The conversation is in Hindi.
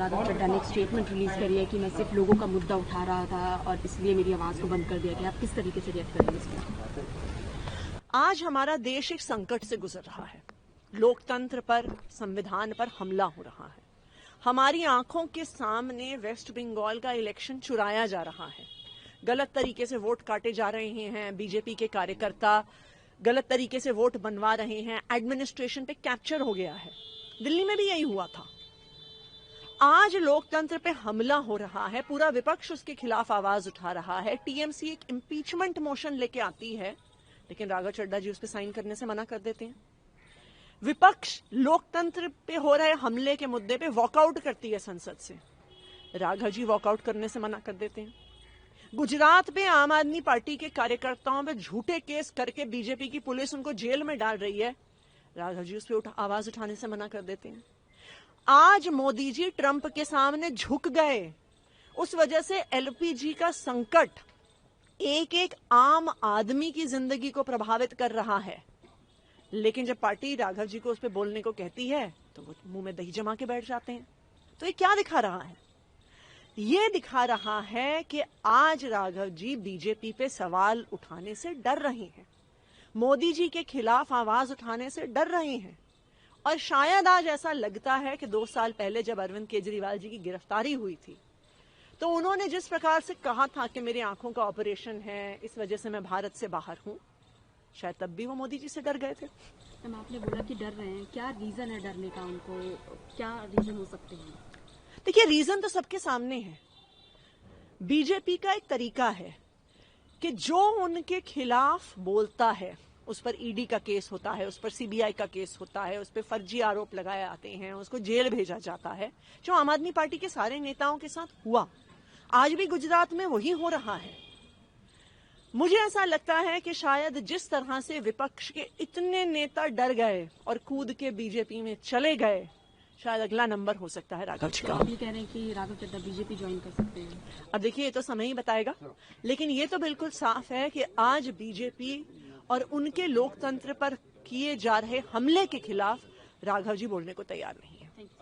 राघव चड्ढा ने एक स्टेटमेंट रिलीज करी है कि मैं सिर्फ लोगों का मुद्दा उठा रहा था और इसलिए मेरी आवाज को बंद कर दिया गया। आप किस तरीके से रिएक्ट करेंगे इसमें? आज हमारा देश एक संकट से गुजर रहा है। लोकतंत्र पर, संविधान पर हमला हो रहा है। हमारी आंखों के सामने वेस्ट बंगाल का इलेक्शन चुराया जा रहा है। गलत तरीके से वोट काटे जा रहे हैं। बीजेपी के कार्यकर्ता गलत तरीके से वोट बनवा रहे हैं। एडमिनिस्ट्रेशन पे कैप्चर हो गया है। दिल्ली में भी यही हुआ था। आज लोकतंत्र पे हमला हो रहा है। पूरा विपक्ष उसके खिलाफ आवाज उठा रहा है। टीएमसी एक इम्पीचमेंट मोशन लेके आती है, लेकिन राघव चड्ढा जी उस पर साइन करने से मना कर देते हैं। विपक्ष लोकतंत्र पे हो रहे हमले के मुद्दे पे वॉकआउट करती है संसद से। राघव जी वॉकआउट करने से मना कर देते हैं। गुजरात में आम आदमी पार्टी के कार्यकर्ताओं पे झूठे केस करके बीजेपी की पुलिस उनको जेल में डाल रही है। राघव जी उस पर आवाज उठाने से मना कर देते हैं। आज मोदी जी ट्रंप के सामने झुक गए। उस वजह से एलपीजी का संकट एक एक आम आदमी की जिंदगी को प्रभावित कर रहा है। लेकिन जब पार्टी राघव जी को उस पर बोलने को कहती है तो वो मुंह में दही जमा के बैठ जाते हैं। तो ये क्या दिखा रहा है? ये दिखा रहा है कि आज राघव जी बीजेपी पे सवाल उठाने से डर रहे हैं। मोदी जी के खिलाफ आवाज उठाने से डर रहे हैं। और शायद आज ऐसा लगता है कि 2 साल पहले जब अरविंद केजरीवाल जी की गिरफ्तारी हुई थी तो उन्होंने जिस प्रकार से कहा था कि मेरी आंखों का ऑपरेशन है, इस वजह से मैं भारत से बाहर हूं, शायद तब भी वो मोदी जी से डर गए थे। आपने बोला कि डर रहे हैं, क्या रीजन है डरने का? उनको क्या रीजन हो सकते हैं? देखिए, रीजन तो सबके सामने है। बीजेपी का एक तरीका है कि जो उनके खिलाफ बोलता है उस पर ईडी का केस होता है, उस पर सीबीआई का केस होता है, उस पर फर्जी आरोप लगाए आते हैं, उसको जेल भेजा जाता है, जो आम आदमी पार्टी के सारे नेताओं के साथ हुआ। आज भी गुजरात में वही हो रहा है। मुझे ऐसा लगता है कि शायद जिस तरह से विपक्ष के इतने नेता डर गए और कूद के बीजेपी में चले गए, शायद अगला नंबर हो सकता है राघव जी का। आप ये कह रहे हैं कि राघव चड्ढा बीजेपी ज्वाइन कर सकते हैं? अब देखिए, ये तो समय ही बताएगा, लेकिन ये तो बिल्कुल साफ है कि आज बीजेपी और उनके लोकतंत्र पर किए जा रहे हमले के खिलाफ राघव जी बोलने को तैयार नहीं।